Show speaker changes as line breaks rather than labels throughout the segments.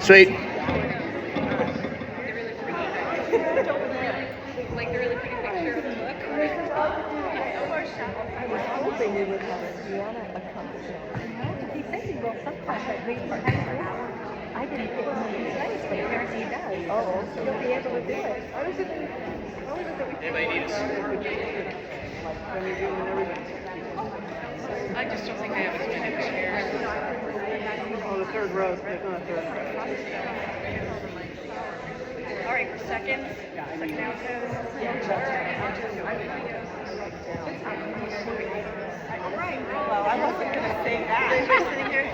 Sweet.
Like the really pretty picture of the book.
I was hoping we would have a piano accompaniment. He said he will sometimes at least for half an hour. I didn't get any space, but apparently he does. Oh, so you'll be able to do it.
Anybody need a support?
I just don't think I have as many chairs.
Oh, the third row. There's not a third row.
All right, second alto.
All right. Well, I wasn't going to say that. You're sitting here.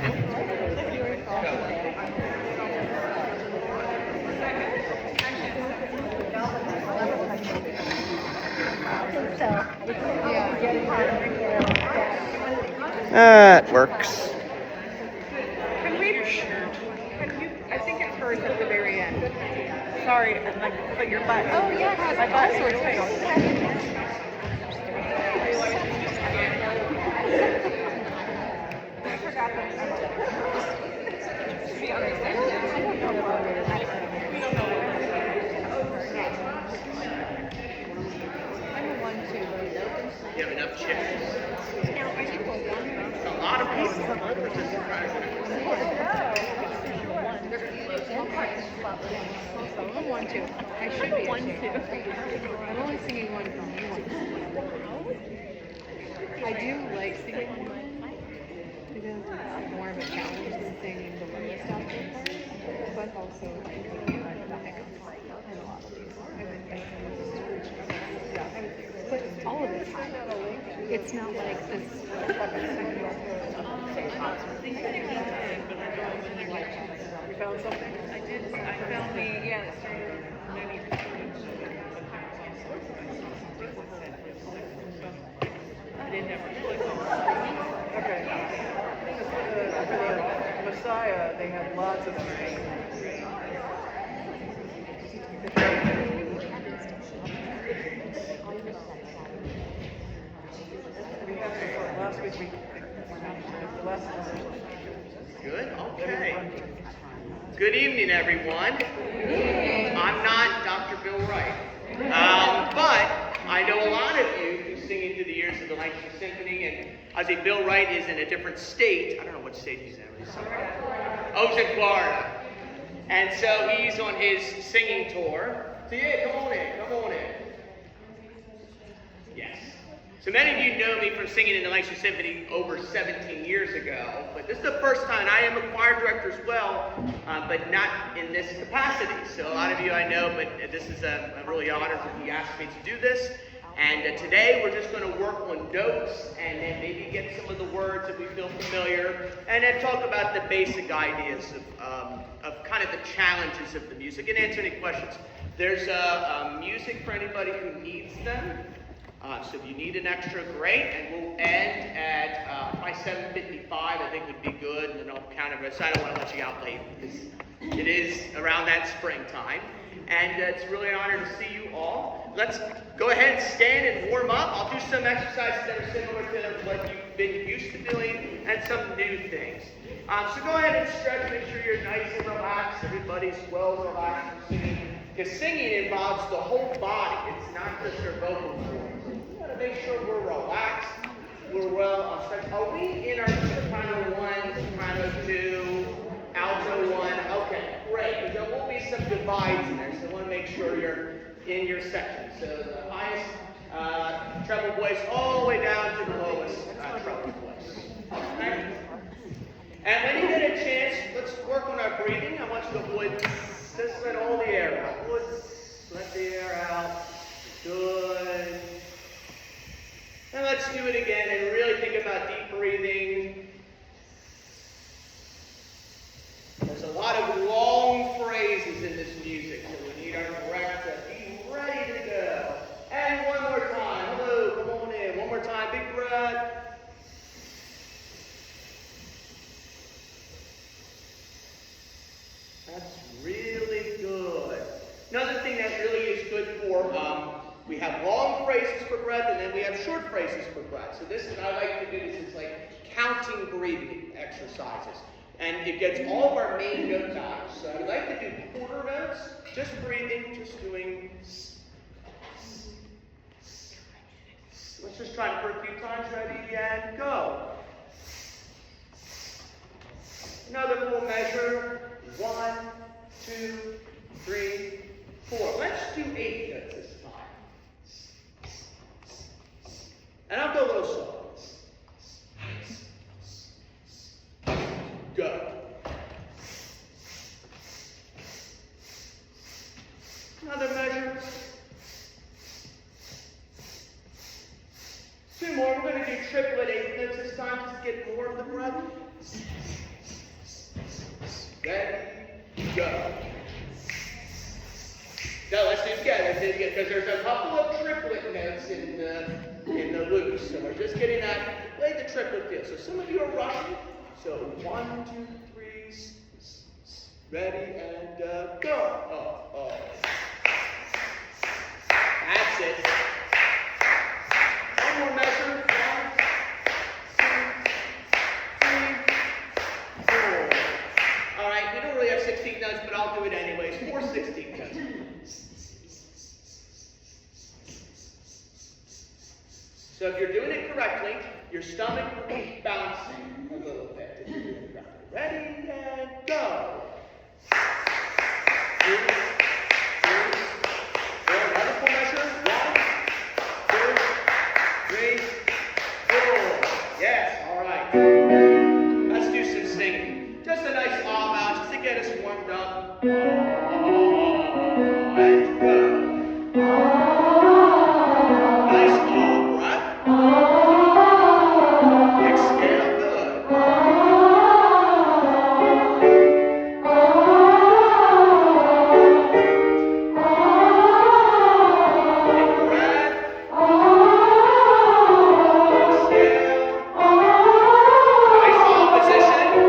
That works.
Can we? I think it's hers at the very end. Sorry, like, but your butt.
Oh yeah,
My butt sort of I forgot that. To be honest, I don't know what it is. We don't know what it is.
I'm a 1-2.
You have enough chips? A lot of people.
I'm 1-2. I should be 1-2. I'm only singing one song. I do like singing one because it's more of a challenge than singing the lowest octave part, but also I think the high and a lot of these. But all of it's high. It's not like this.
You found something?
I did. I found the I didn't ever.
Okay. For the Messiah, they had lots of strings. We had some last week. The last
Good, okay. Good evening, everyone. I'm not Dr. Bill Wright, but I know a lot of you who sing into the ears of the Lancaster Symphony, and I say Bill Wright is in a different state. I don't know what state he's in. Oh, he's in Florida. And so he's on his singing tour. So yeah, come on in. Yes. So many of you know me from singing in the Lancaster Symphony over 17 years ago, but this is the first time. I am a choir director as well, but not in this capacity. So a lot of you I know, but this is a really honor that he asked me to do this. And today we're just going to work on notes and then maybe get some of the words that we feel familiar, and then talk about the basic ideas of kind of the challenges of the music and answer any questions. There's music for anybody who needs them. So if you need an extra, great, and we'll end at probably 7:55, I think would be good, and then I'll count it. So I don't want to let you out late, because it is around that springtime, and it's really an honor to see you all. Let's go ahead and stand and warm up. I'll do some exercises that are similar to what you've been used to doing, and some new things. So go ahead and stretch, make sure you're nice and relaxed, everybody's well relaxed and singing, because singing involves the whole body, it's not just your vocal cords. Make sure we're relaxed, we're well stretched. Are we in our soprano 1, soprano 2, alto 1? Okay, great, because there will be some divides in there, so I want to make sure you're in your section. So the highest treble voice all the way down to the lowest treble voice. Okay? And when you get a chance, let's work on our breathing. I want you to avoid, just let all the air out. Let the air out. Good. Now let's do it again and really think about deep breathing. There's a lot of long phrases in this music, so we need our breath to be ready to go. And one more time. Hello, come on in. One more time. Big breath. That's really good. Another thing that really is good for we have long phrases for breath, and then we have short phrases for breath. So this is, I like to do this, it's like counting breathing exercises. And it gets all of our main notes out. So I would just try it for a few times. Ready, and go. Another full measure. 1, 2, 3, 4. Let's do 8 notes this time. And I'll go a little slower. Go. Another measure. 2 more. We're going to do triplet 8 notes this time just to get more of the breath. Ready, go. Now let's do it again. Let's do it again because there's a couple of triplet notes in the loops. So we're just getting that way the triplet feel. So some of you are rushing. So 1, 2, 3. Ready and go. Oh. That's it. One more measure. 1, 2, 3, 4. All right, we don't really have 16 notes, but I'll do it anyways. 4 16 notes. So if you're doing it correctly, your stomach will be bouncing a little bit. If you're doing it correctly. Ready and go. 2, 3, 4. Another full measure. 1, 2, 3, 4. Yes, all right. Let's do some singing. Just a nice ah bounce just to get us warmed up. And go. Nice ah breath. Exhale, good. Big breath. Exhale. Nice ah position.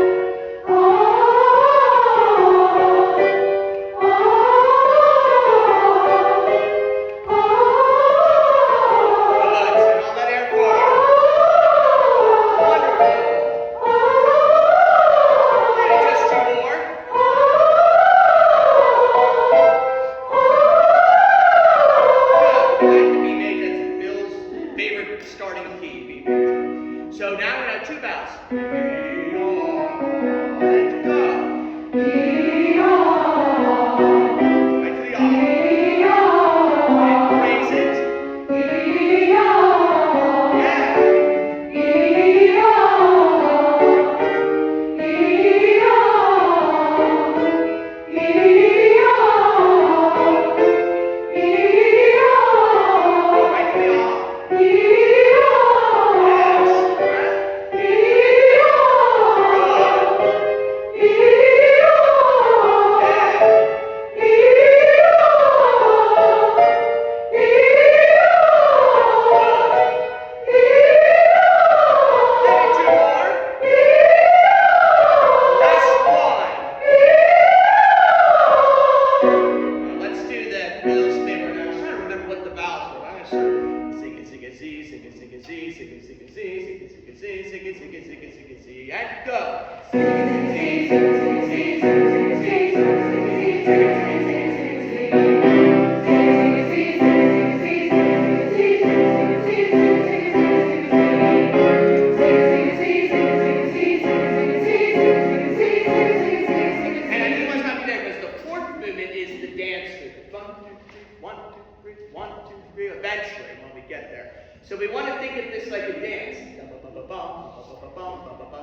So we want to think of this like a dance.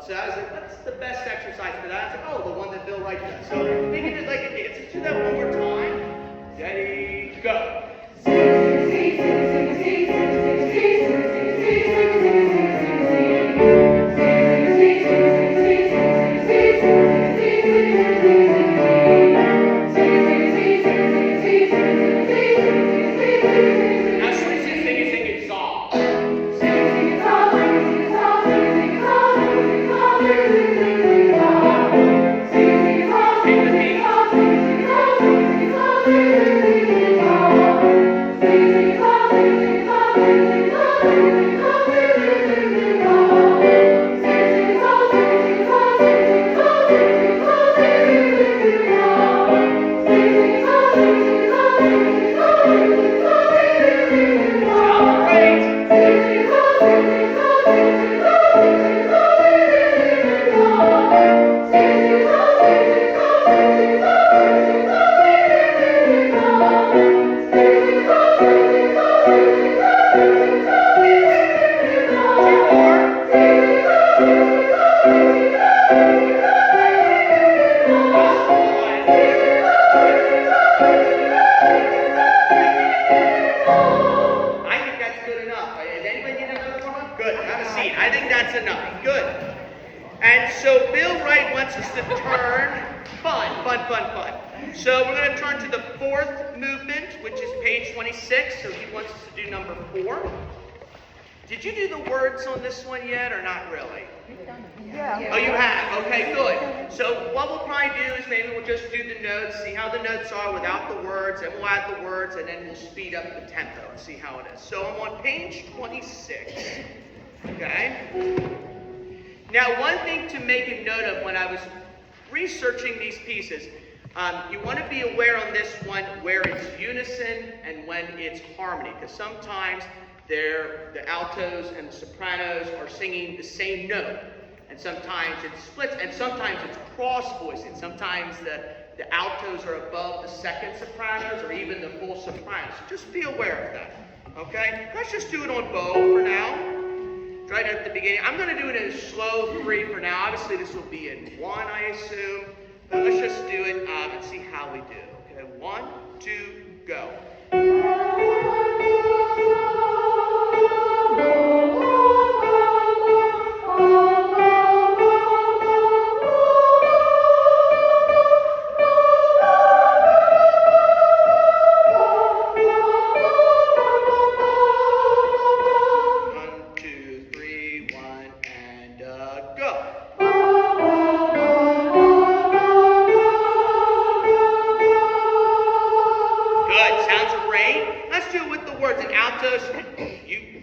So I was like, what's the best exercise for that? I was like, oh, the one that Bill Wright does. So think of it like a dance. Let's do that one more time. Ready, go.
Thank you.
that's enough. Good. And so Bill Wright wants us to turn, fun. So we're going to turn to the fourth movement, which is page 26. So he wants us to do number 4. Did you do the words on this one yet, or not really?
Yeah.
Oh, you have? Okay, good. So what we'll probably do is maybe we'll just do the notes, see how the notes are without the words, and we'll add the words, and then we'll speed up the tempo and see how it is. So I'm on page 26. Okay? Now, one thing to make a note of when I was researching these pieces, you want to be aware on this one where it's unison and when it's harmony, because sometimes the altos and the sopranos are singing the same note, and sometimes it splits, and sometimes it's cross voicing. Sometimes the altos are above the second sopranos, or even the full sopranos. So just be aware of that. Okay? Let's just do it on bow for now. Right at the beginning. I'm going to do it in a slow 3 for now. Obviously, this will be in 1, I assume. But let's just do it and see how we do. Okay, 1, 2, go.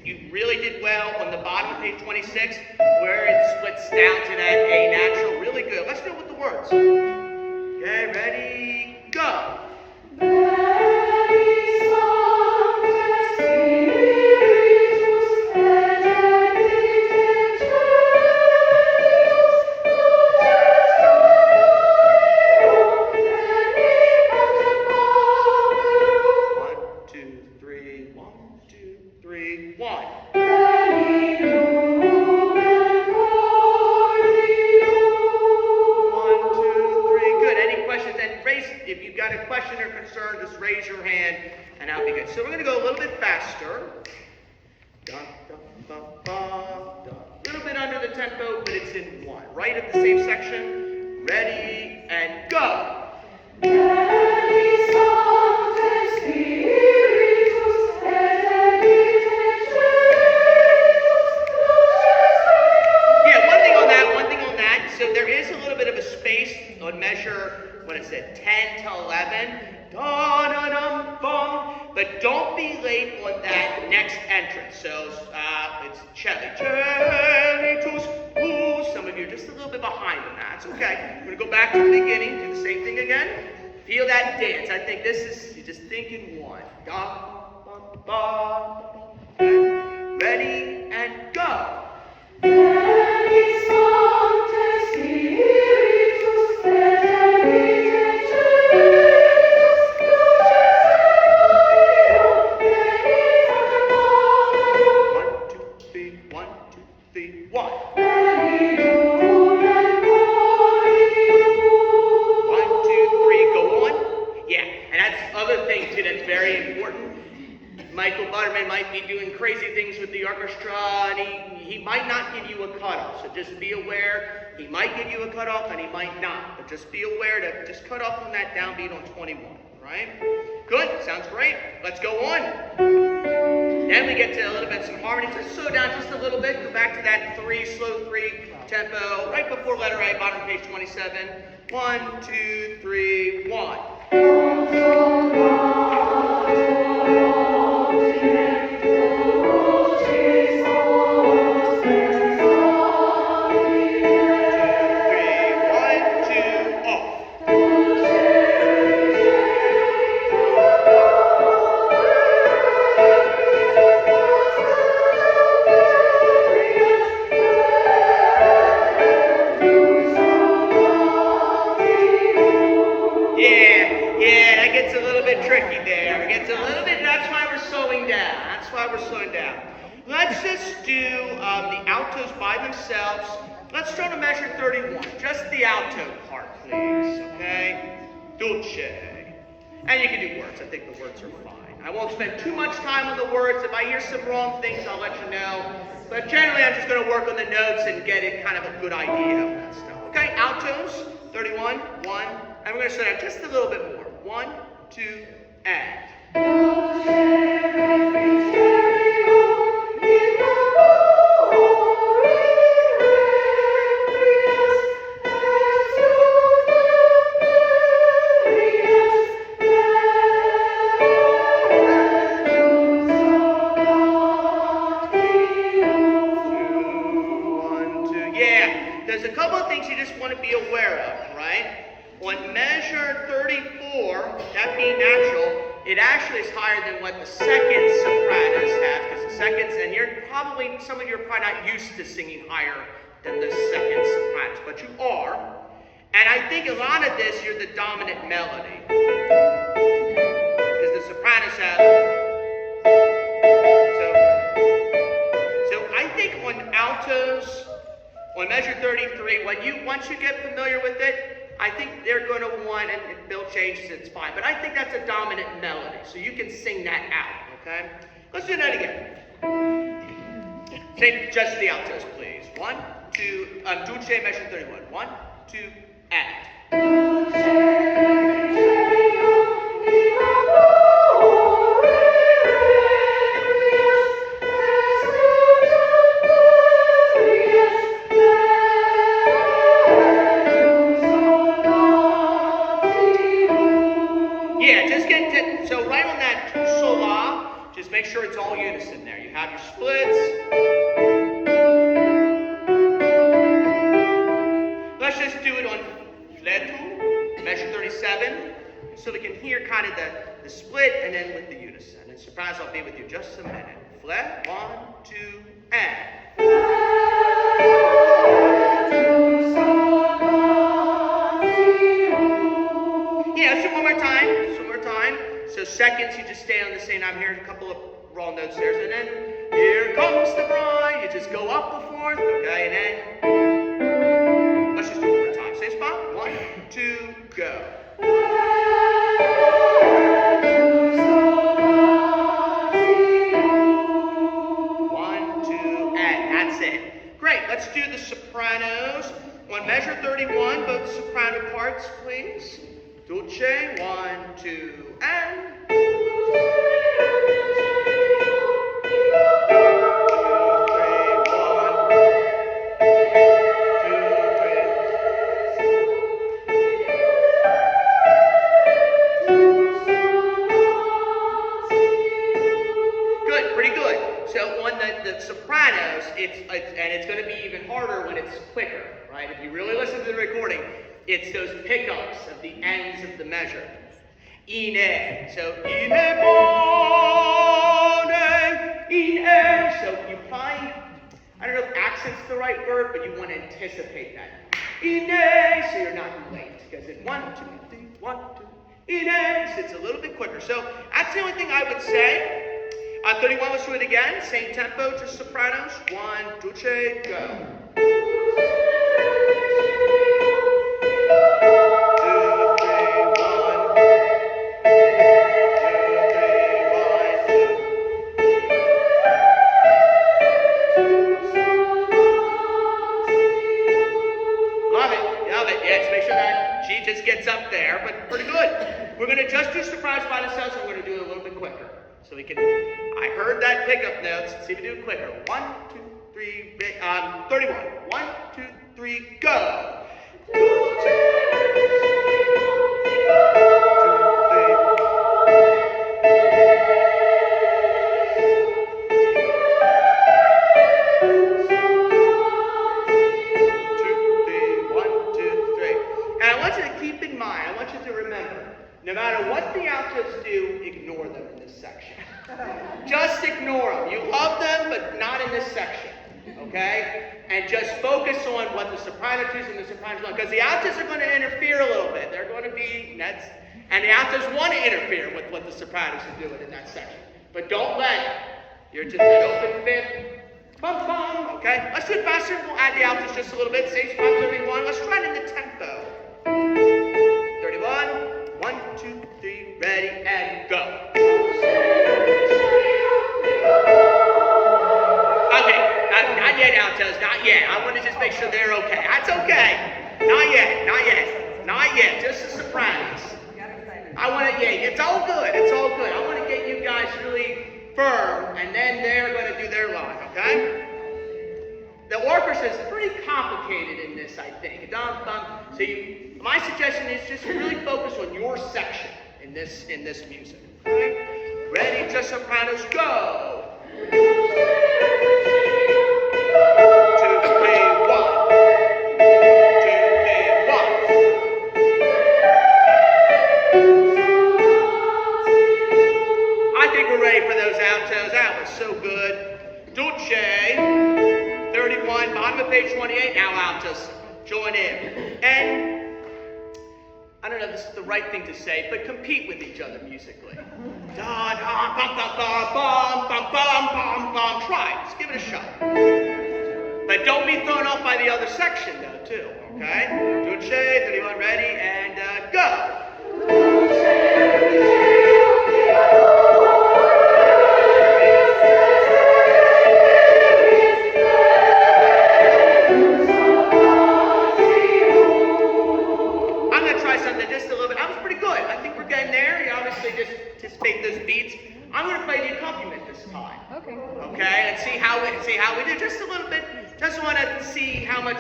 You really did well on the bottom of page 26, where it splits down to that A natural. Really good. Let's do it with the words. Okay, ready, go. If you've got a question or concern, just raise your hand and I'll be good. So we're going to go a little bit faster. Dun, dun, dun, dun, dun. A little bit under the tempo, but it's in 1. Right at the same section. Ready, and go. Yeah, one thing on that. So there is a little bit of a space on measure when it's at 10 to 11, but don't be late on that next entrance. So it's celli. Some of you are just a little bit behind on that. It's okay. We're going to go back to the beginning, do the same thing again. Feel that dance. I think this is, you just think in 1. Ready, and go. Might be doing crazy things with the orchestra, and he might not give you a cutoff. So just be aware, he might give you a cutoff and he might not. But just be aware to just cut off on that downbeat on 21, right? Good, sounds great. Let's go on. Then we get to a little bit some harmony. Just slow down just a little bit. Go back to that 3, slow 3 tempo, right before letter A, bottom of page 27. 1, 2, 3, 1. Let's just do the altos by themselves. Let's try to measure 31. Just the alto part, please. Okay? Dulce. And you can do words. I think the words are fine. I won't spend too much time on the words. If I hear some wrong things, I'll let you know. But generally, I'm just going to work on the notes and get it kind of a good idea of that stuff. Okay, altos, 31, 1, and we're going to slow down just a little bit more. 1, 2, and. There's a couple of things you just want to be aware of, right? On measure 34, that being natural, it actually is higher than what the second sopranos have, because the seconds, and some of you are probably not used to singing higher than the second sopranos, but you are. And I think a lot of this, you're the dominant melody. Because the sopranos have. So I think on altos, on measure 33, once you get familiar with it, I think they're going to want, and Bill changes it, it's fine, but I think that's a dominant melody, so you can sing that out, okay? Let's do that again. Say just the altos, please. 1, 2, Dulce, measure 31. 1, 2, and. So right on that sol la, just make sure it's all unison there. You have your splits. Let's just do it on fletu, measure 37, so we can hear kind of the split and then with the unison. And surprise, I'll be with you just a minute. Flet, 1, 2, and. Yeah, let's do it one more time. So seconds, you just stay on the same. I'm hearing a couple of raw notes there. And then, here comes the bride. You just go up the fourth, okay? And then, let's just do it one more time. Same spot. 1, 2, go. 1, 2, and that's it. Great. Let's do the sopranos. On measure 31, both soprano parts, please. Dulce, 1, 2, and. Good, pretty good. So on the sopranos, it's going to be even harder when it's quicker, right? If you really listen to the recording, it's those pickups of the ends of the measure. Ine. So ine bone, ine. So you probably, I don't know if accent's the right word, but you want to anticipate that. Ine. So you're not late. Because in 1, 2, 3, 1, 2, ine. So it's a little bit quicker. So that's the only thing I would say. 31, let's do it again. Same tempo, just sopranos. 1, dulce, go. Just gets up there, but pretty good. We're going to just do surprise by themselves, and we're going to do it a little bit quicker. So we can, I heard that pickup notes. Let's see if we do it quicker. 1, 2, 3, 31. 1, 2, 3, go. No matter what the altos do, ignore them in this section. Just ignore them. You love them, but not in this section. Okay? And just focus on what the soprano does and the sopranos want. Because the altos are going to interfere a little bit. They're going to be, and the altos want to interfere with what the sopranos are doing in that section. But don't let it. You're just an open fifth. Bum, bum. Okay? Let's do it faster. We'll add the altos just a little bit. Same spot, 31. Let's try it in the tempo. 31. 1, 2, 3, ready, and go. I want to, yeah, it's all good. It's all good. I want to get you guys really firm, and then they're going to do their line, okay? The orchestra is pretty complicated in this, I think. So my suggestion is just really focus on your section in this music. Okay? Ready, just sopranos, go. 2, 3, 1. I think we're ready for those altos. That was so good. Dulce, 31, bottom of page 28. Now altos, join in. And I don't know if this is the right thing to say, but compete with each other musically. Da da bum bum bum bum bum bum bum. Try it. Just give it a shot. But don't be thrown off by the other section though, too. Okay? Dulce, 31, ready, and go. Those beats. I'm going to play the accompaniment this time.
Okay.
Okay, and see how we do. Just a little bit. Just want to see how much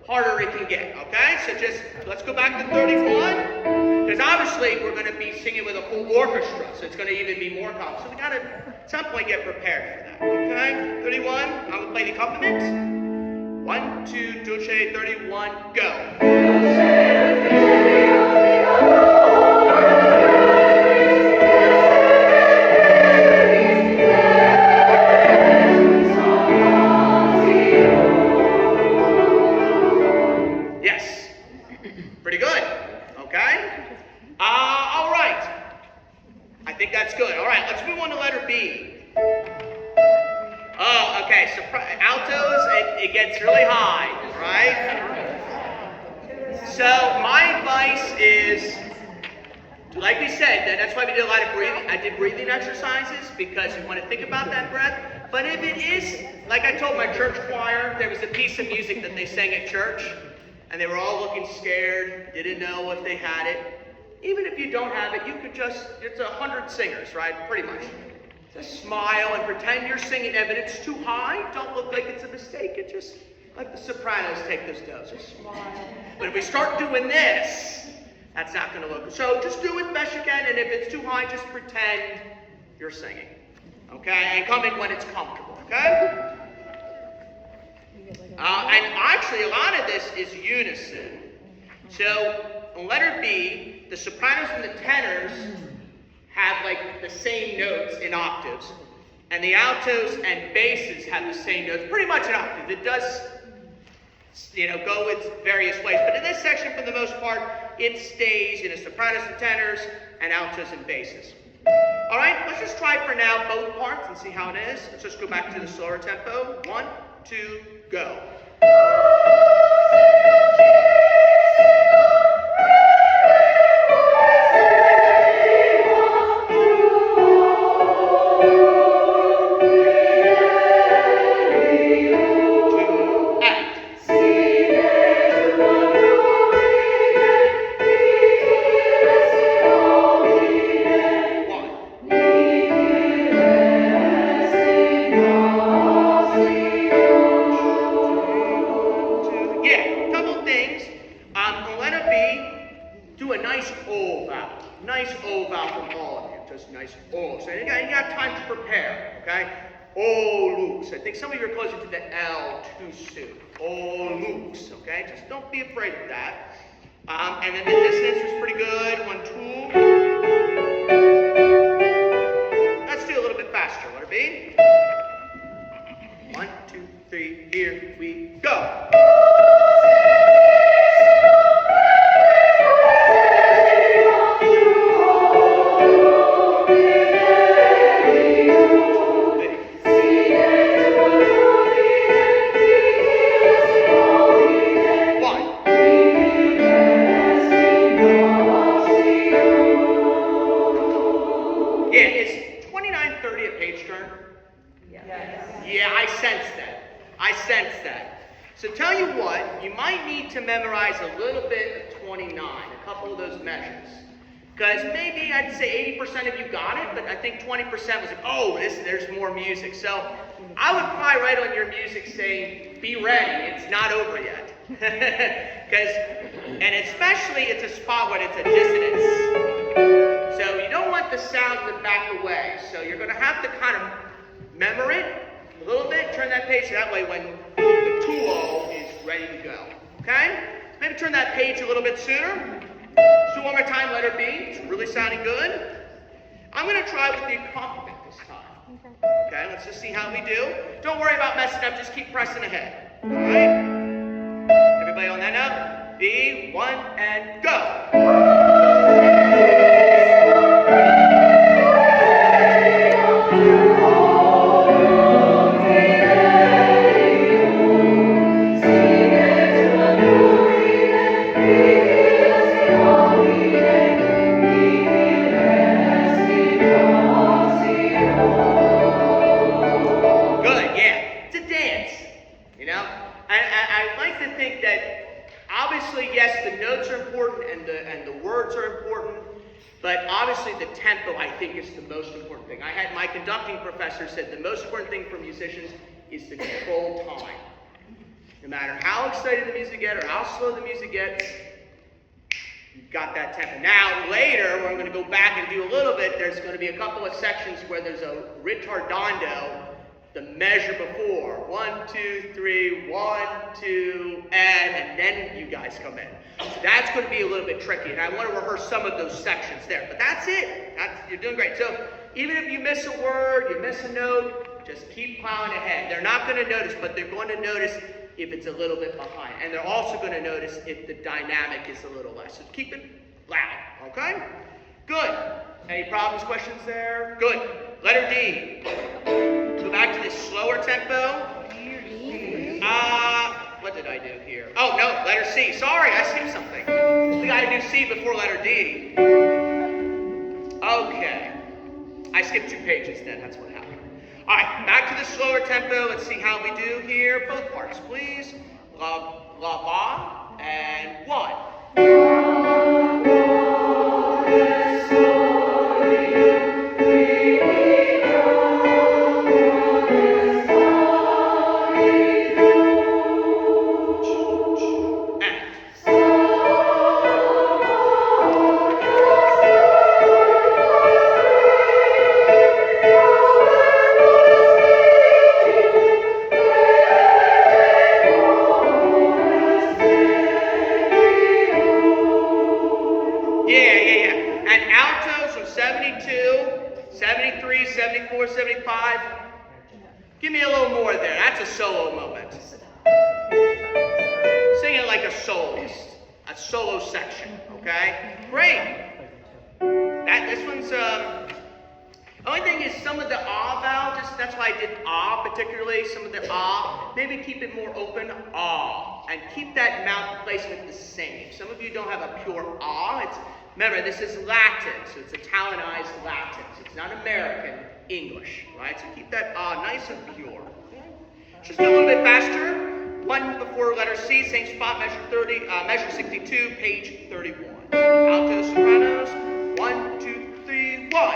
harder it can get. Okay, so just let's go back to 31, because obviously we're going to be singing with a full orchestra, so it's going to even be more complicated. So we got to at some point get prepared for that. Okay, 31. I'm going to play the accompaniment. 1, 2, Dulce, 31, go. Pretty good. Okay? All right. I think that's good. All right, let's move on to letter B. Oh, okay. So altos, it gets really high, right? So my advice is, like we said, that's why we did a lot of breathing. I did breathing exercises because you want to think about that breath. But if it is, like I told my church choir, there was a piece of music that they sang at church, and they were all looking scared, didn't know if they had it. Even if you don't have it, you could just, it's 100 singers, right? Pretty much. Just smile and pretend you're singing. If it's too high, don't look like it's a mistake. It's just like the sopranos take those notes. Just smile. But if we start doing this, that's not going to look good. So just do it best you can, and if it's too high, just pretend you're singing. Okay? And come in when it's comfortable, okay? And actually, a lot of this is unison. So, on letter B, the sopranos and the tenors have like the same notes in octaves, and the altos and basses have the same notes, pretty much in octaves. It does, go its various ways, but in this section, for the most part, it stays in sopranos and tenors, and altos and basses. All right, let's just try for now both parts and see how it is. Let's just go back to the slower tempo. 1, 2, go. Just don't be afraid of that. And then the dissonance was pretty good. 1, 2. Let's do a little bit faster. Let it be. 1, 2, 3. Here we go. So tell you what, you might need to memorize a little bit of 29, a couple of those measures. Because maybe I'd say 80% of you got it, but I think 20% was like, oh, there's more music. So I would probably write on your music saying, be ready, it's not over yet. And especially it's a spot when it's a dissonance. So you don't want the sound to back away. So you're going to have to kind of memor it a little bit, turn that page, so that way when the tuo is ready to go. Okay? Maybe turn that page a little bit sooner. So one more time, letter B. It's really sounding good. I'm going to try with the accompaniment this time. Okay, let's just see how we do. Don't worry about messing up, just keep pressing ahead. Alright? Everybody on that note? B, 1, and go! But obviously the tempo, I think, is the most important thing. I had my conducting professor said the most important thing for musicians is to control time. No matter how excited the music gets or how slow the music gets, you've got that tempo. Now, later, where I'm going to go back and do a little bit, there's going to be a couple of sections where there's a ritardando, the measure before. 1, 2, 3, 1, 2, and then you guys come in. So that's going to be a little bit tricky, and I want to rehearse some of those sections there. But that's it. You're doing great. So even if you miss a word, you miss a note, just keep plowing ahead. They're not going to notice, but they're going to notice if it's a little bit behind. And they're also going to notice if the dynamic is a little less. So keep it loud, okay? Good. Any problems, questions there? Good. Letter D. Go back to this slower tempo. What did I do here? Oh, no, letter C. Sorry, I skipped something. I think I had to do C before letter D. Okay. I skipped 2 pages then. That's what happened. All right, back to the slower tempo. Let's see how we do here. Both parts, please. La, va, and 1. Give me a little more there. That's a solo moment. Sing it like a soloist. A solo section, okay? Great. This one's, the only thing is some of the ah vowel, that's why I did ah particularly, some of the ah, maybe keep it more open, ah, and keep that mouth placement the same. Some of you don't have a pure ah. Remember, this is Latin, so it's Italianized Latin. So it's not American English, right? So keep that nice and pure. Just a little bit faster. 1 before letter C, same spot, measure 62, page 31. Alto sopranos, 1, 2, 3, 1.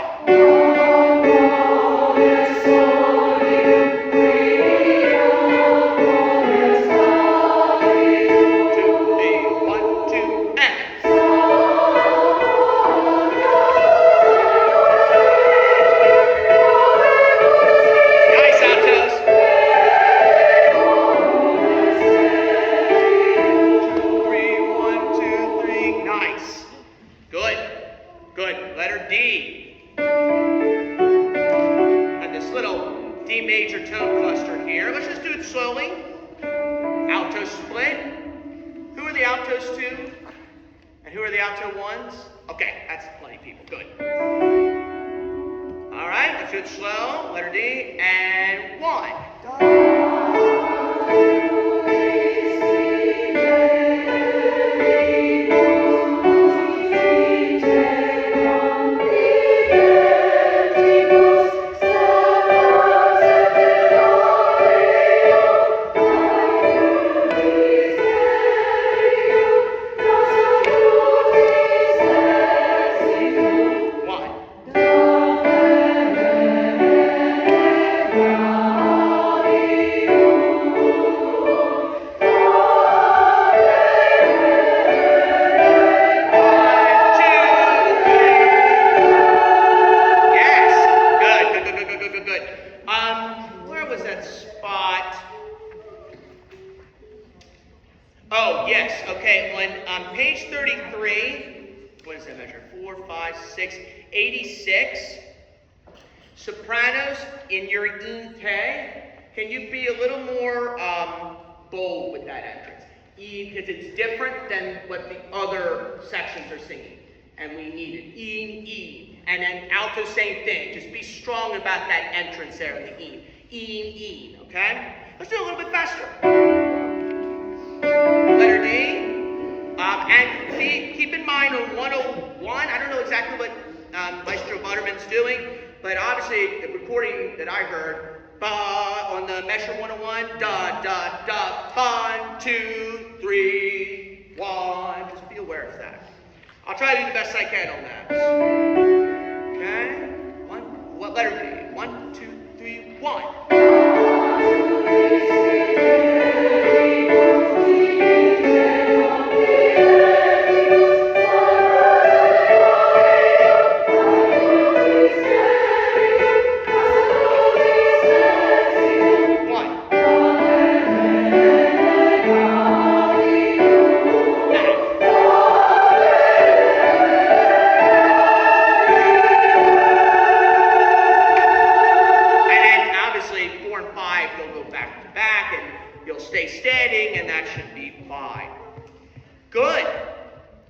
measure. 4, 5, 6, 86. Sopranos, in your inte, can you be a little more bold with that entrance? Because it's different than what the other sections are singing. And we need it. E. And then alto, same thing. Just be strong about that entrance there in the E. Okay? Let's do it a little bit faster. Letter D. And keep in mind on 101, I don't know exactly what Maestro Butterman's doing, but obviously the recording that I heard, on the measure 101, da, 1, 2, 3, 1. Just be aware of that. I'll try to do the best I can on that. Okay? What letter D? 1, 2, 3, 1.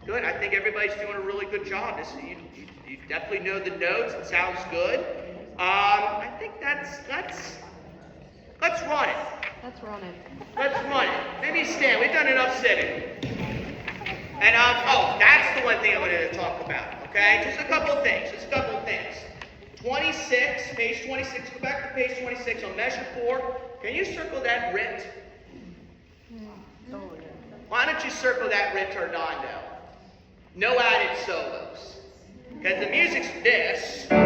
Good. I think everybody's doing a really good job. You definitely know the notes. It sounds good. I think let's run it.
Let's run it.
Let's run it. Maybe stand. We've done enough sitting. And that's the one thing I wanted to talk about. Okay, just a couple of things. 26, page 26. Go back to page 26 on measure 4. Can you circle that writ? Why don't you circle that ritardando? No added solos. Because the music's this. 1,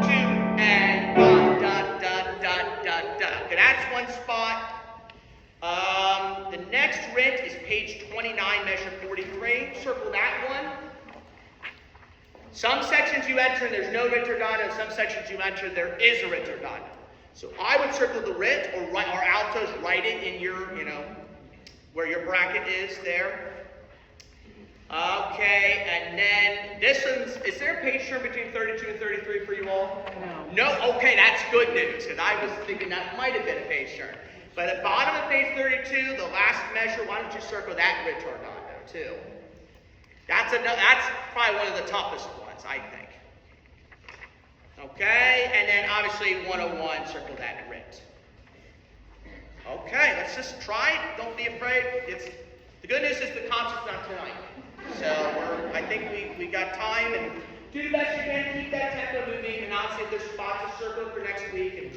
2, and 1, da. Okay, that's one spot. The next writ is page 29, measure 43. Circle that one. Some sections you enter and there's no ritardando. Some sections you enter there is a ritardando. So I would circle the writ, or altos, write it in your, where your bracket is there. Okay, and then this one's, is there a page turn between 32 and 33 for you all? No. No? Okay, that's good news, because I was thinking that might have been a page turn. But at the bottom of page 32, the last measure, why don't you circle that ritardando too? That's probably one of the toughest ones, I think. Okay, and then obviously 101, circle that writ. Okay, let's just try it. Don't be afraid. The good news is the concert's not tonight. So I think we got time, and do the best you can. Keep that tempo moving, and obviously if there's spots to circle for next week, and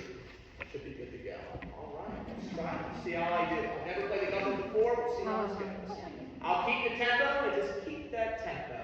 should be good to go. All right, let's try it. See how I do. I've never played the double before. We'll see how this goes. I'll keep the tempo, and just keep that tempo.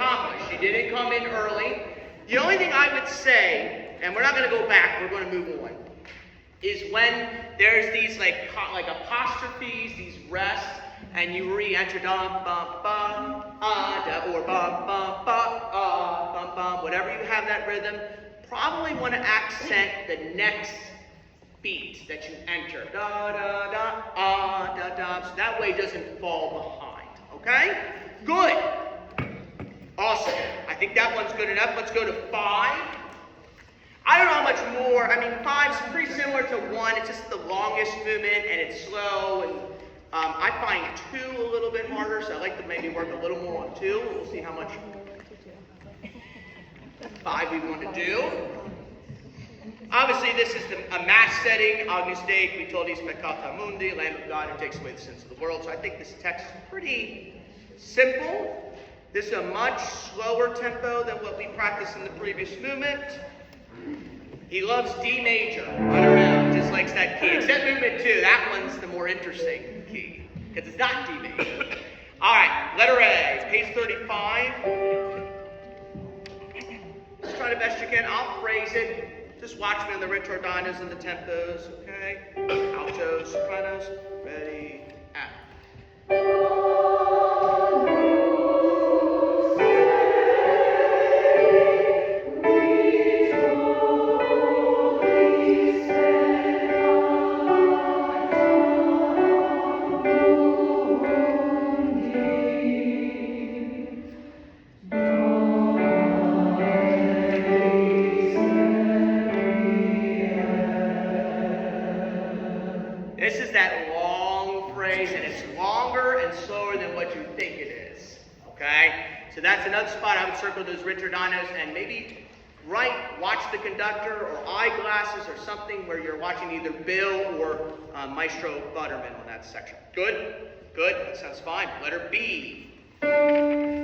accomplished. You didn't come in early. The only thing I would say, and we're not going to go back, we're going to move on, is when there's these like apostrophes, these rests, and you re-enter da bum bum da or bum bum bum bum, whatever you have that rhythm, probably want to accent the next beat that you enter. Da da da da da, so that way it doesn't fall behind. Okay? Good. Awesome. I think that one's good enough. Let's go to 5. I don't know how much more. I mean, 5's pretty similar to 1. It's just the longest movement and it's slow. And I find 2 a little bit harder, so I like to maybe work a little more on 2. We'll see how much 5 we want to do. Obviously, this is a mass setting. Agnus Dei, qui tollis peccata mundi, Lamb of God who takes away the sins of the world. So I think this text is pretty simple. This is a much slower tempo than what we practiced in the previous movement. He loves D major. I don't know, he just likes that key. Except movement 2, that one's the more interesting key, because it's not D major. All right, letter A, page 35. Just try the best you can. I'll phrase it. Just watch me on the ritordanos and the tempos, okay? Altos, sopranos, ready, act. This is that long phrase, and it's longer and slower than what you think it is, okay? So that's another spot I would circle those ritordanos and maybe watch the conductor or eyeglasses or something where you're watching either Bill or Maestro Butterman on that section. Good? Good. That sounds fine. Letter B. Let's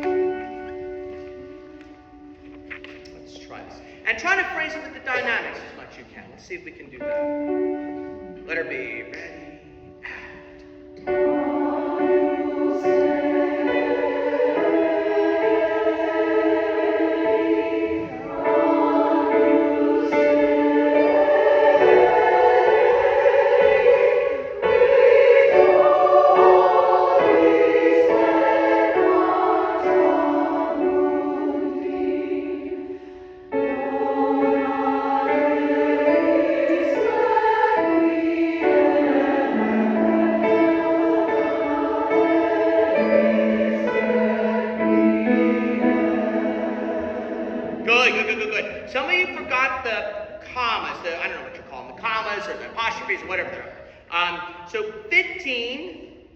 try this. And try to phrase it with the dynamics as much as you can. Let's see if we can do that. Letter B. Ready, act. Good. Some of you forgot the commas, I don't know what you call them, the commas or the apostrophes or whatever they are. So 15,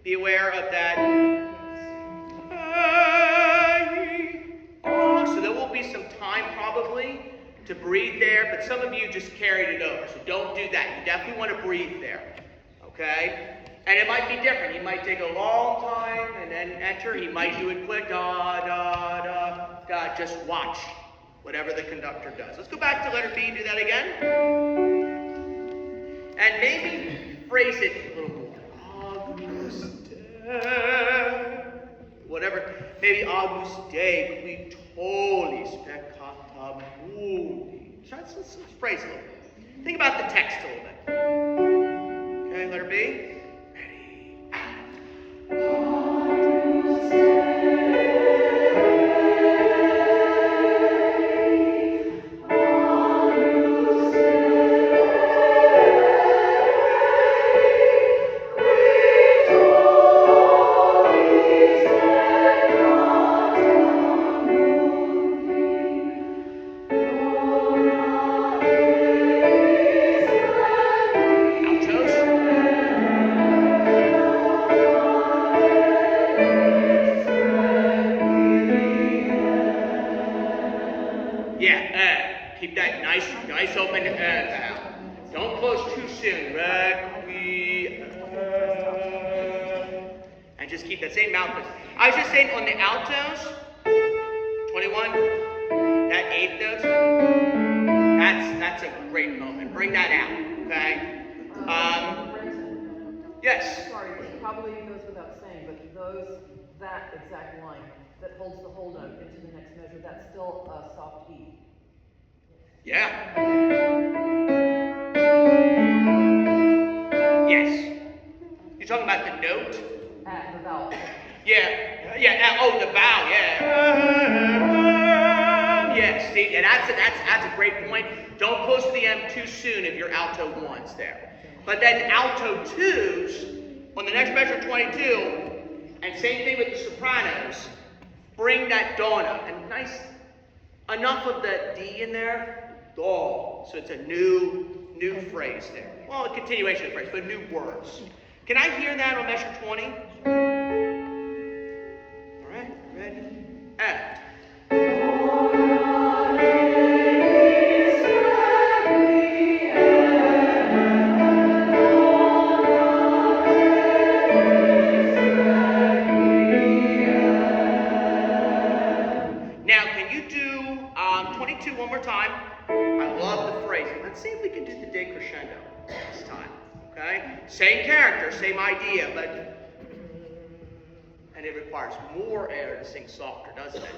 be aware of that. So there will be some time probably to breathe there, but some of you just carried it over, so don't do that. You definitely want to breathe there, okay? And it might be different. He might take a long time and then enter. He might do it quick, da, da, da, da. Just watch whatever the conductor does. Let's go back to letter B, do that again. And maybe phrase it a little more. Agnus Dei. Whatever. Maybe Agnus Dei, qui tollis peccata mundi. Let's phrase it a little bit. Think about the text a little bit. Okay, letter B. Keep that nice open now. Don't close too soon. And just keep that same mouth. I was just saying on the altos, 21, that 8th note, that's a great moment. Bring that out, okay? Yes?
Sorry, this probably goes without saying, but that exact line,
that holds the whole note into the next measure, that's still a soft E.
Yeah. Yes. You're talking about the note?
At the vowel.
Yeah. Oh, the vowel. Yeah. Yes. See, and that's a great point. Don't close to the M too soon if you're alto ones there. But then alto twos on the next measure 22, and same thing with the sopranos. Bring that donna and nice enough of the D in there. Do. So it's a new phrase there. Well, a continuation of phrase, but new words. Can I hear that on measure 20? All right, ready? And. Now, can you do 22 one more time? I love the phrasing. Let's see if we can do the decrescendo this time. Okay? Same character, same idea, and it requires more air to sing softer, doesn't it?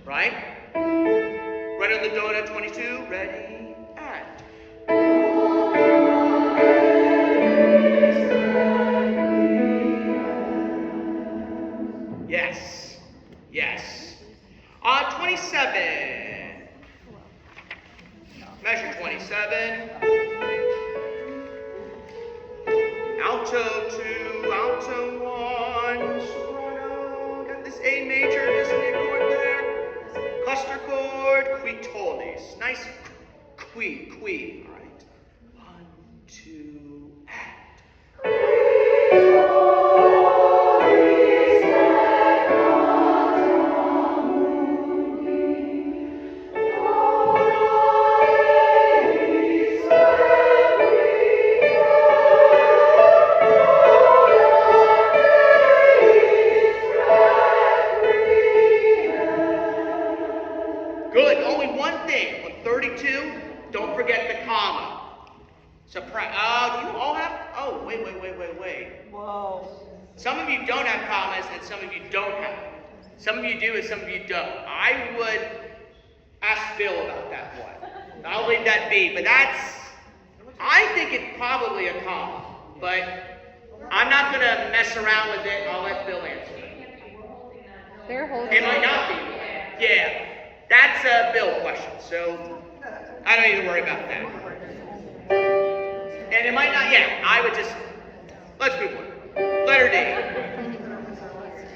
Right? Right on the donut 22. Ready? And. Yes. Yes. 27. Measure 27. Alto 2, alto 1, soprano. Got this A major, this A chord there. Cluster chord, qui tollis. Nice qui. All right. 1, 2, and. Good. Only one thing. On 32, don't forget the comma. Soprano. Do you all have? Oh, wait.
Whoa.
Some of you don't have commas, and some of you don't have them. Some of you do, and some of you don't. I would ask Bill about that one. I'll leave that be. But I think it's probably a comma. But I'm not going to mess around with it. I'll let Bill answer it.
They're holding.
It might not be. Yeah. That's a Bill question, so I don't need to worry about that. And it might not, I would just, let's move on. Letter D.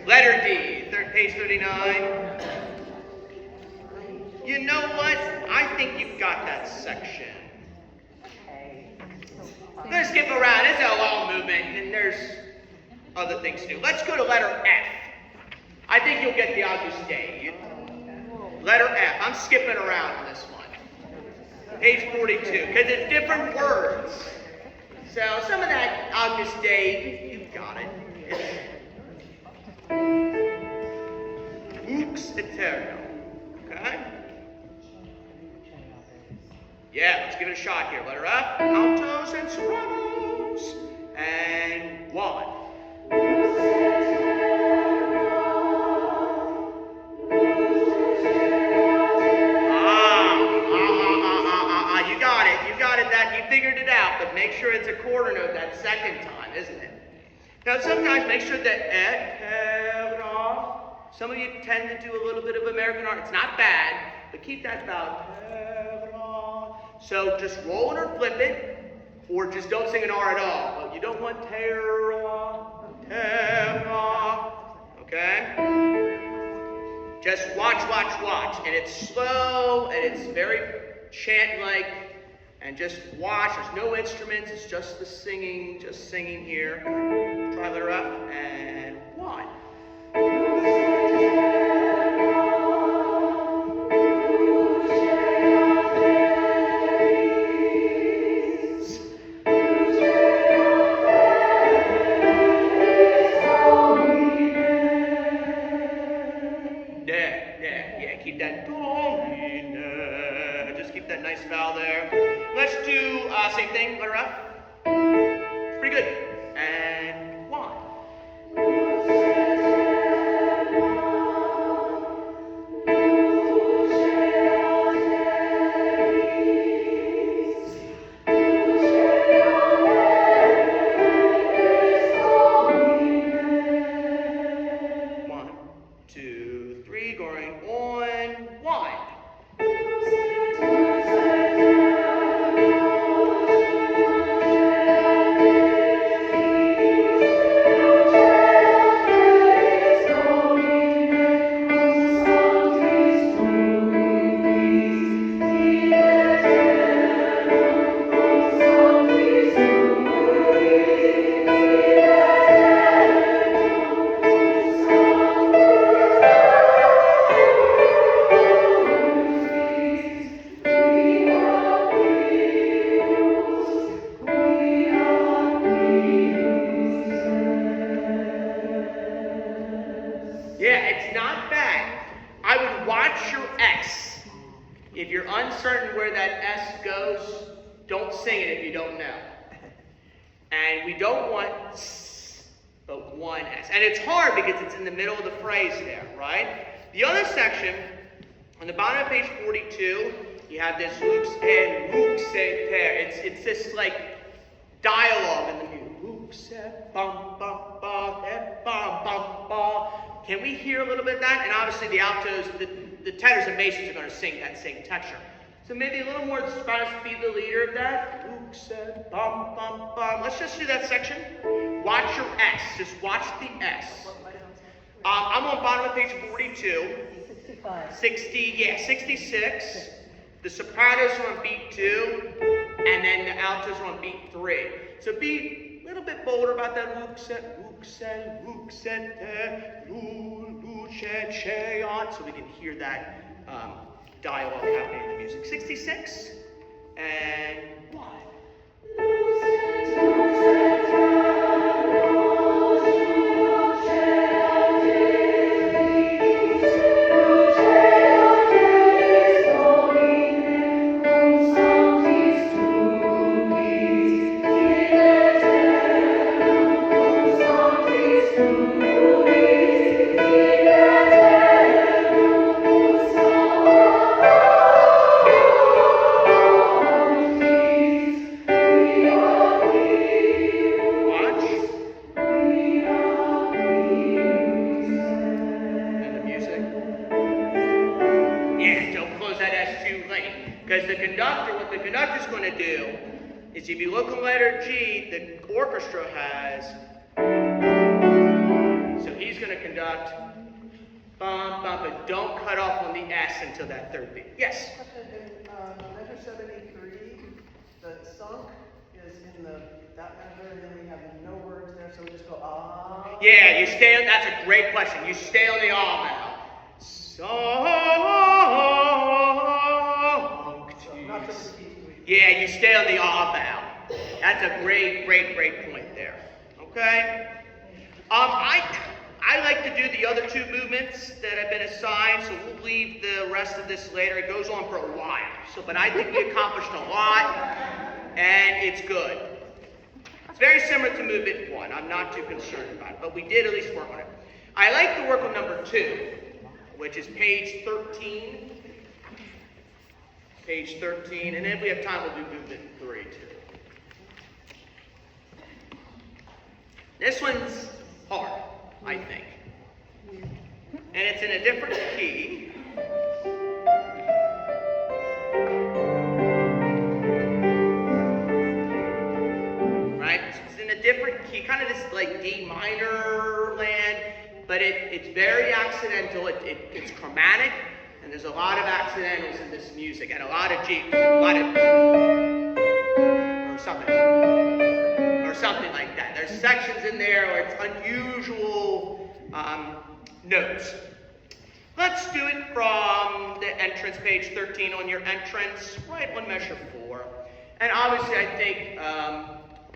Letter D, page 39. You know what? I think you've got that section. Let's skip around. It's a long movement, and there's other things to do. Let's go to letter F. I think you'll get the Agnus Dei. Letter F. I'm skipping around in this one. Page 42, because it's different words. So some of that Agnus Dei, you've got it. Ux eterno. Okay? Yeah, let's give it a shot here. Letter F, altos and sopranos. And 1. You figured it out, but make sure it's a quarter note that second time, isn't it? Now, sometimes make sure that some of you tend to do a little bit of American art. It's not bad, but keep that vowel. So just roll it or flip it, or just don't sing an R at all. But you don't want okay? Just watch, and it's slow, and it's very chant-like. And just watch, there's no instruments, it's just the singing, here. Try letter F, and 1. Yeah, keep that just keep that nice vowel there. Let's do same thing, letter F. It's pretty good. And 1. going on 1. Yeah, it's not bad. I would watch your S. If you're uncertain where that S goes, don't sing it if you don't know. And we don't want S, but one S. And it's hard because it's in the middle of the phrase there, right? The other section, on the bottom of page 42, you have this lux and lux there. It's this like dialogue in the music. Lux bum bum ba bum bum ba. Can we hear a little bit of that? And obviously the altos, the tenors and basses are going to sing that same texture. So maybe a little more Spanish be the leader of that. Lux bum bum bum. Let's just do that section. Watch your S. Just watch the S. I'm on bottom of page 42.
65.
66. The sopranos are on beat 2, and then the altos are on beat 3. So be a little bit bolder about that. So we can hear that dialogue happening in the music. 66 and 1. What the conductor's going to do is if you look at letter G, the orchestra has, so he's going to conduct, bum, bum, but don't cut off on the S until that third beat. Yes?
In measure 73, the sunk is in that measure, and then we have no words there, so we just go ah.
Yeah, you stay on, that's a great question. You stay on the ah now. Yeah, you stay on the ah vowel. That's a great point there. Okay? I like to do the other two movements that have been assigned, so we'll leave the rest of this later. It goes on for a while. But I think we accomplished a lot, and it's good. It's very similar to movement 1. I'm not too concerned about it, but we did at least work on it. I like to work on number 2, which is page 13. Page 13, and then if we have time, we'll do movement 3 too. This one's hard, I think. And it's in a different key. Right? It's in a different key, kind of this like D minor land, but it's very accidental. It's chromatic. And there's a lot of accidentals in this music, and a lot of G, or something like that. There's sections in there where it's unusual notes. Let's do it from the entrance, page 13 on your entrance, right on measure 4. And obviously I think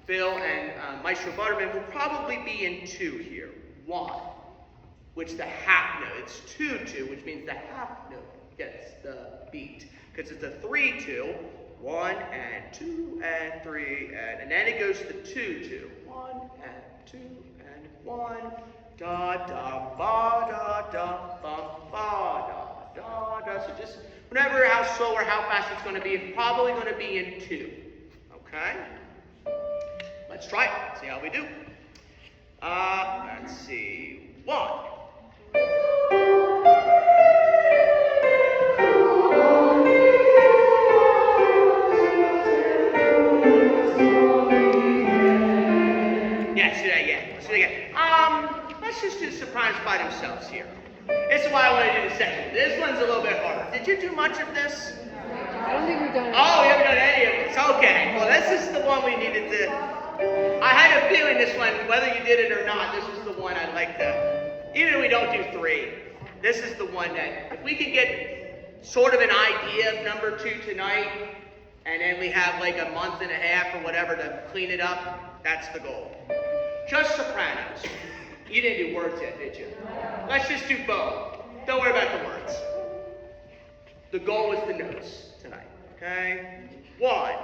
Bill and Maestro Butterman will probably be in 2 here. 1. Which the half note, it's 2-2, which means the half note gets the beat. Because it's a 3-2, 1 and 2 and 3, and then it goes to 2-2. 1 and 2 and 1, da da ba da da bum ba da da da. So just whenever how slow or how fast it's going to be, it's probably going to be in 2. Okay? Let's try it. See how we do. Let's see. 1. why I want to do the section. This one's a little bit harder. Did you do much of this?
I don't think we've done it.
Oh, you haven't done any of this. Okay. Well, this is the one we needed to. I had a feeling this one, whether you did it or not, this was the one I'd like to. Even if we don't do 3, this is the one that if we could get sort of an idea of number 2 tonight, and then we have like a month and a half or whatever to clean it up, that's the goal. Just sopranos. You didn't do words yet, did you? Let's just do both. Don't worry about the words. The goal is the notes tonight, okay? 1.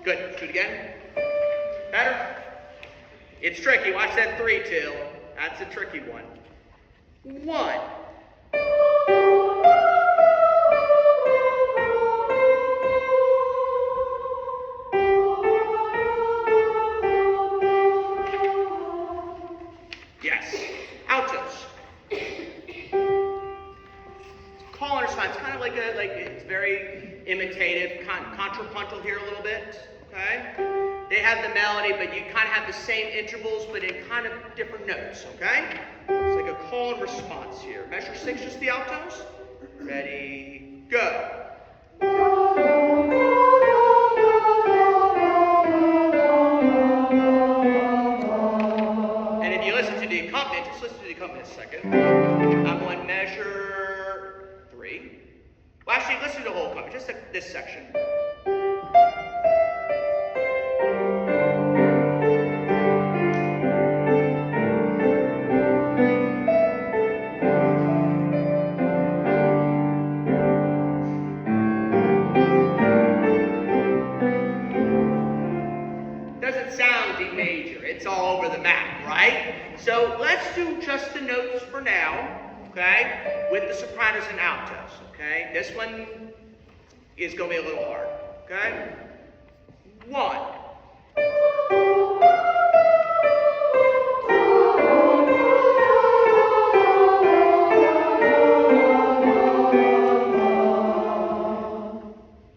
Good. Let's do it again. Better? It's tricky. Watch that 3 too. That's a tricky one. 1. Yes. Altos. Call and response. Kind of like it's very imitative, contrapuntal here a little bit. Okay? They have the melody, but you kind of have the same intervals, but in kind of different notes. Okay? It's like a call and response here. Measure 6, just the altos. Ready, go. And if you listen to the accompaniment, just listen to the accompaniment a second. I'm on measure 3. Well, actually, listen to the whole accompaniment, just this section. It's all over the map, right? So let's do just the notes for now, okay? With the sopranos and altos, okay? This one is going to be a little hard, okay? 1.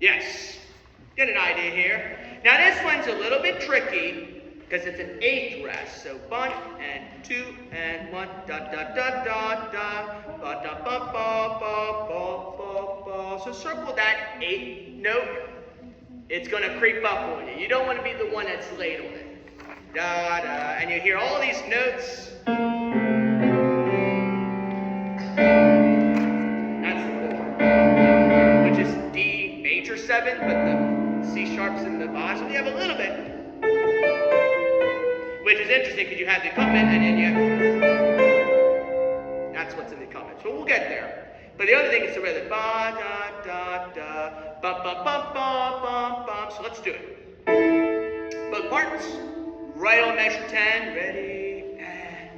Yes. Get an idea here. Now this one's a little bit tricky, because it's an 8th rest. So 1 and 2 and 1, da da da da da, ba da ba ba ba ba ba ba. So circle that 8th note. It's going to creep up on you. You don't want to be the one that's late on it. Da da, and you hear all these notes. That's the 4, which is D major 7, but the C sharp's in the bottom. So you have a little bit. Which is interesting because you have the accompaniment and then you that's what's in the accompaniment. So we'll get there. But the other thing is the rhythm. Ba da da da ba ba ba ba ba ba. So let's do it. Both parts. Right on measure 10. Ready and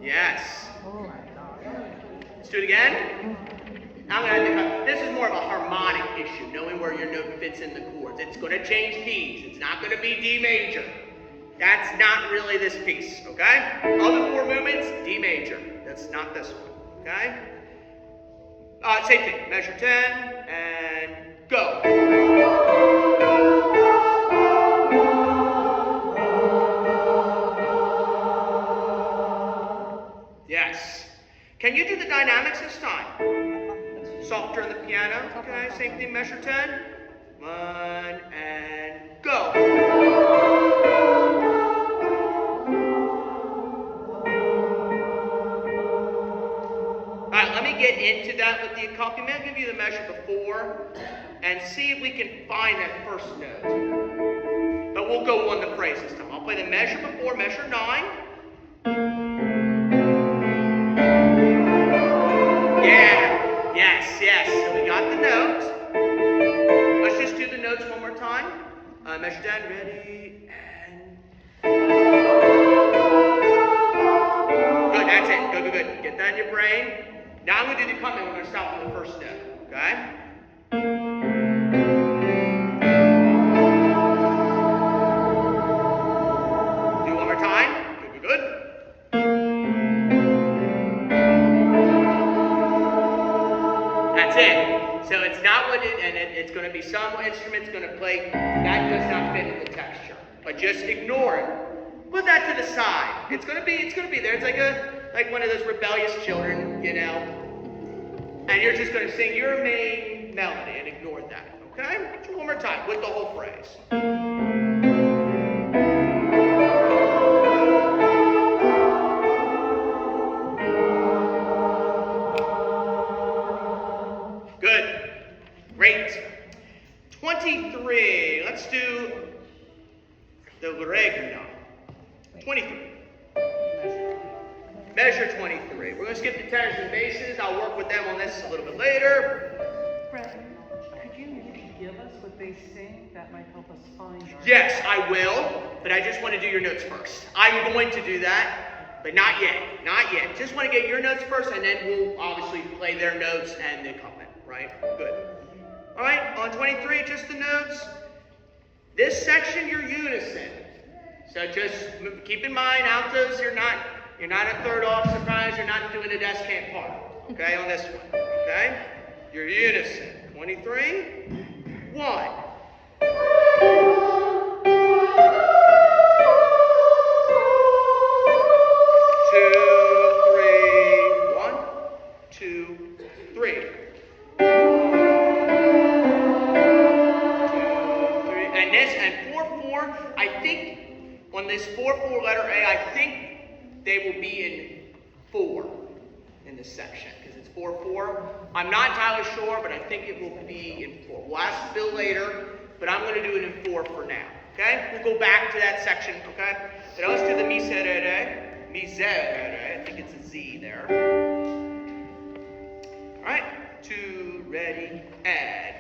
yes. Let's do it again. I'm going to this is more of a harmonic issue, knowing where your note fits in the chords. It's going to change keys. It's not going to be D major. That's not really this piece, okay? Other 4 movements, D major. That's not this one, okay? Same thing. Measure 10 and go. Yes. Can you do the dynamics this time? Softer on the piano, okay? Same thing, measure 10. 1 and go. Alright, let me get into that with the accompaniment. I'll give you the measure before and see if we can find that first note. But we'll go on the phrase this time. I'll play the measure before, measure 9. Yeah, yes. So we got the note. Let's just do the notes one more time. Measure 10, ready, and good, that's it. Good. Get that in your brain. Now I'm going to do the accompaniment. We're going to stop on the first note, okay? Do it one more time. So it's not what it's going to be some instruments going to play, that does not fit in the texture. But just ignore it. Put that to the side. It's going to be there. It's like one of those rebellious children, you know. And you're just going to sing your main melody and ignore that. Okay? So one more time with the whole phrase. Good. Great. 23. Let's do the Regno. 23. Measure 23. We're going to skip the tenors and basses. I'll work with them on this a little bit later.
Brent, could you give us what they sing? That might help us find our...
Yes, I will, but I just want to do your notes first. I'm going to do that, but not yet. Not yet. Just want to get your notes first, and then we'll obviously play their notes and the accompaniment, right? Good. All right, on 23, just the notes. This section, you're unison. So just keep in mind, altos, you're not a third off surprise, you're not doing a descant part, okay, on this one, okay? You're unison. 23, 1. 2, 3, 1, 2, 3. 2, 3, and this, and 4, 4, I think, on this 4, 4 letter A, I think they will be in 4 in this section, because it's 4, 4. I'm not entirely sure, but I think it will be in 4. We'll ask Bill later, but I'm going to do it in 4 for now, okay? We'll go back to that section, okay? So let's do the miserere. Miserere, I think it's a Z there. All right, 2, ready, and...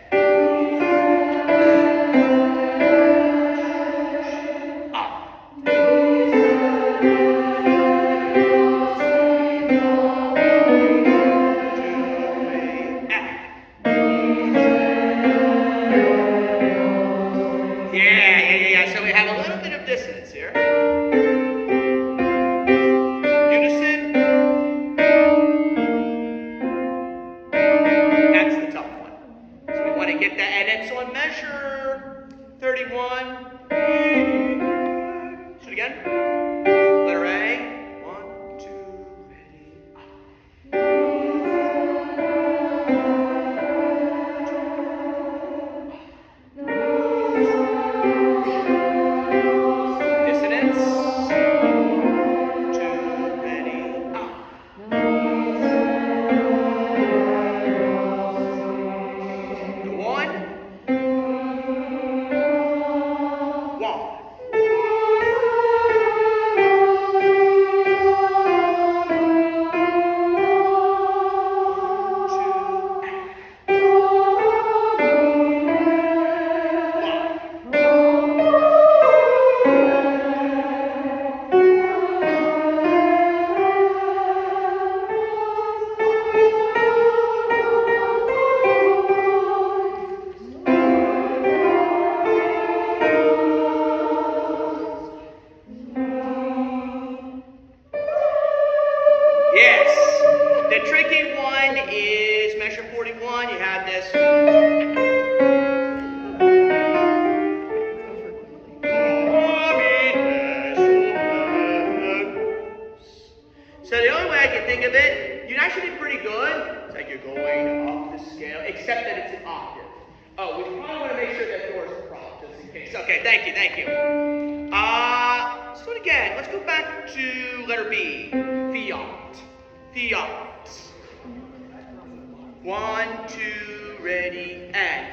Yeah. So we have a little bit of dissonance here. Unison. That's the tough one. So we want to get that. And then so on measure 31. So again. Letter A. 1, 2, ready. Dissonance. 2, ready. The 1. 1. 41, you had this. So the only way I can think of it, you actually did pretty good. It's like you're going up the scale, except that it's an octave. Oh, we probably want to make sure that door's a prop, just in case. Okay, thank you. Let's do it again. Let's go back to letter B. Fiat. 1, 2, ready, and.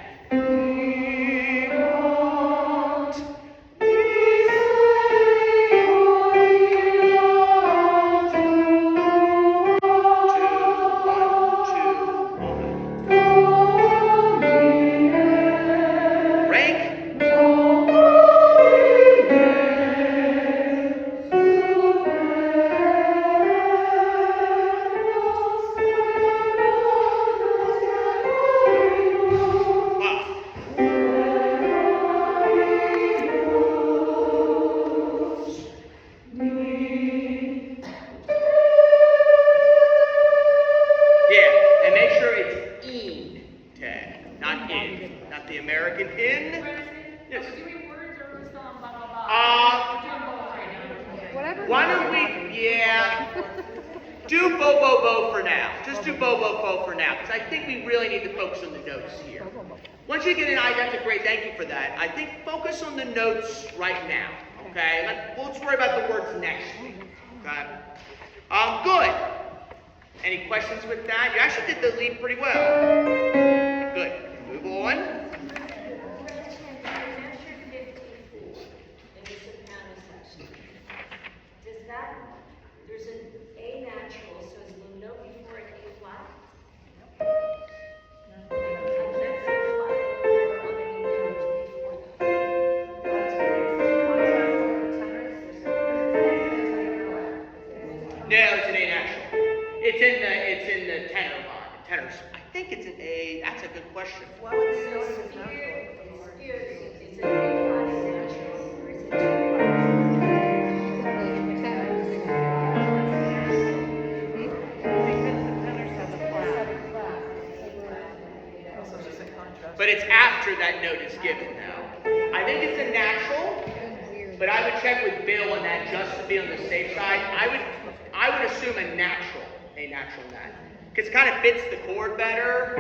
Do bo bo bo for now. Just do bo bo bo for now, because I think we really need to focus on the notes here. Once you get an idea, that's a great, thank you for that. I think focus on the notes right now, okay? Let's worry about the words next week, okay? Good. Any questions with that? You actually did the lead pretty well. Good. Move on.
There's an A natural, so is the note before an A flat?
No, it's an A natural. It's in the tenor line. Tenors. I think it's an A. That's a good question.
Why would they know it was natural?
It's an A flat natural, or is it two
Also just a contrast.
But it's after that note is given now. I think it's a natural, but I would check with Bill on that just to be on the safe side. I would assume a natural in that. Because it kind of fits the chord better.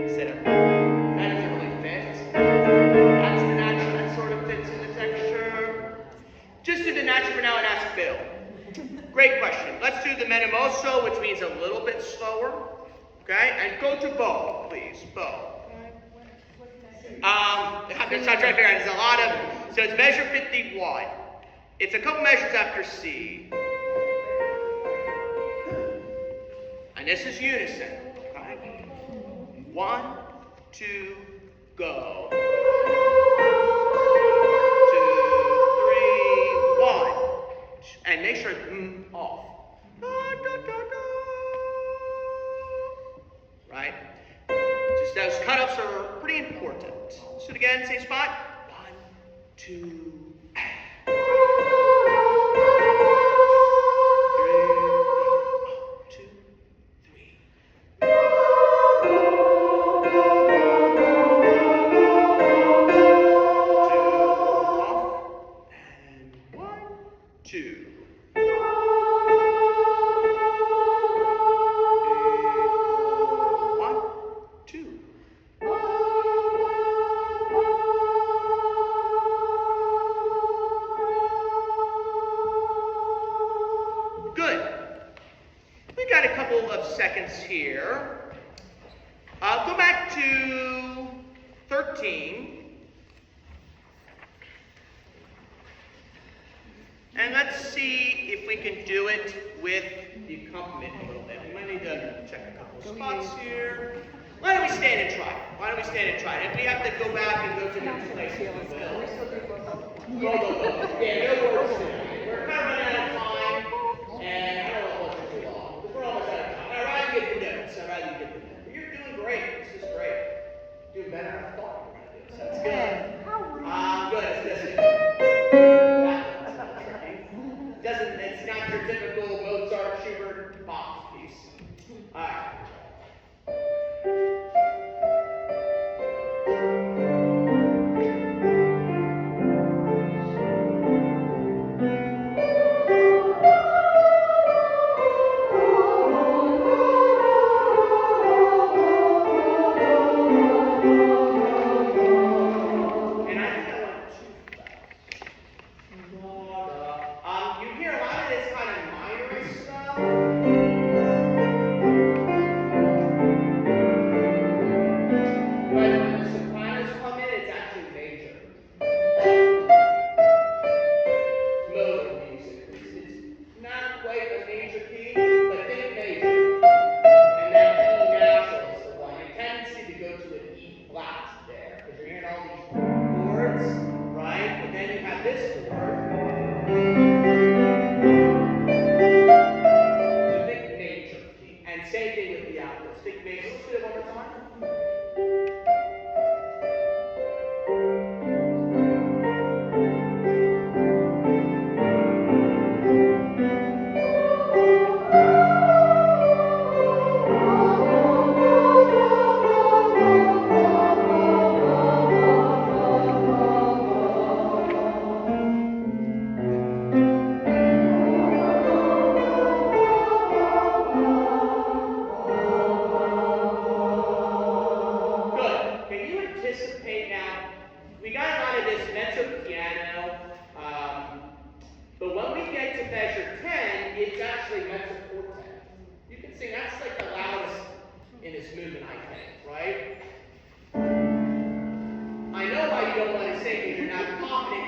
Instead of, that doesn't really fit. That's the natural, that sort of fits in the texture. Just do the natural for now and ask Bill. Great question. Let's do the menemoso, which means a little bit slower. Okay, and go to bow, please. Bow. I'm just trying to figure out. There's a lot of. So it's measure 51. It's a couple measures after C. And this is unison. Okay. 1, 2, go. 2, 3, 1. And make sure it's off. Right? Just those cut-ups are pretty important. Let's do it again, same spot. 1, 2, here. Go back to 13. And let's see if we can do it with the accompaniment a little bit. We might need to check a couple spots here. Why don't we stand and try it? If we have to go back and go to different places, we will. Yeah, no worries today. We're kind of running out of time, and I don't want to too long. We're almost out of time. I'd rather get the notes. You're doing great. This is great. Doing better than I thought you were going to do. So that's good. Good. It's not your typical Mozart, Schubert, Bach piece. All right.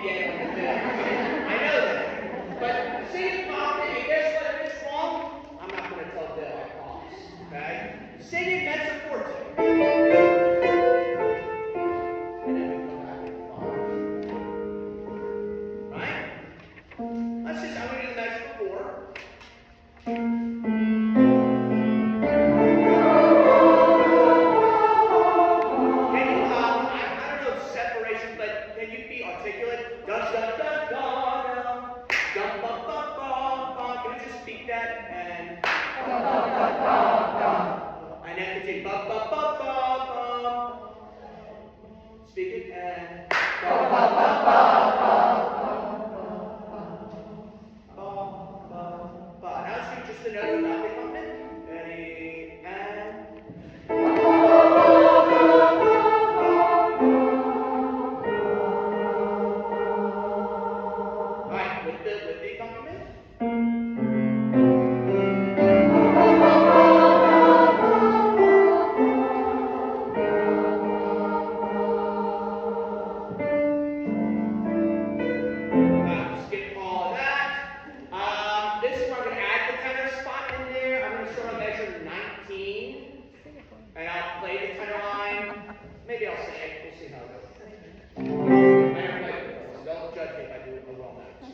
get on the bill. I know that. But sing it confidently. And guess what? If it's wrong, I'm not going to tell Bill, I promise. Okay? Sing it mezzo forte. And then we come back and follow. Right? I'm going to do the measure before. Articulate, dun dun dun dun dun ba ba ba ba. Can you just speak that and ba ba ba ba ba. And then continue ba ba ba ba ba. Speak it and ba ba ba ba ba ba ba. Now let's do just the notes without the accompaniment. Ready and. With the accompaniment. Skip all of that. This is where I'm going to add the tenor spot in there. I'm going to start on measure 19. And I'll play the tenor line. Maybe I'll sing it. We'll see how it goes. I never played it before, so don't judge me if I do it wrong notes.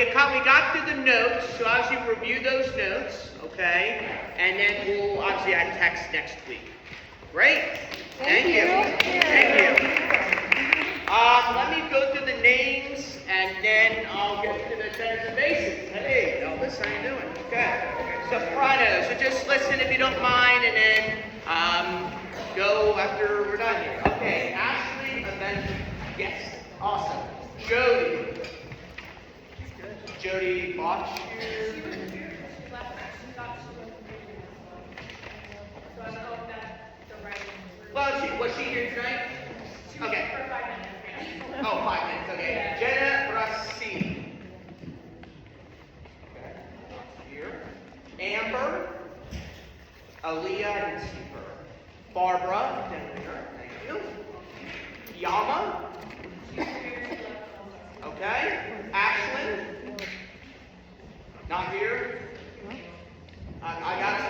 we got through the notes, so obviously review those notes, okay? And then we'll obviously add text next week. Great. Thank you. Thank you. Let me go through the names, and then I'll get to the tenors and basses. Hey, Elvis, how you doing? Okay. Sopranos. So just listen if you don't mind, and then go after we're done here. Okay. Ashley, and then yes. Awesome. Jody Barshinger. Was she here tonight? Okay. For 5 minutes. Oh, 5 minutes, okay. Jenna Rossi. Okay. Here. Amber. Aaliyah and Seeper. Barbara. Thank you. Yama. Okay. Ashlyn. Not here. I got it.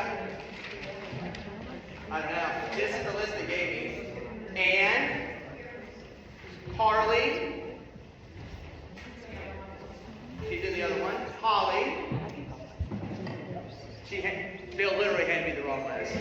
I don't know. This is the list they gave me. Anne. Harley. She's in the other one. Holly. They'll literally hand me the wrong list.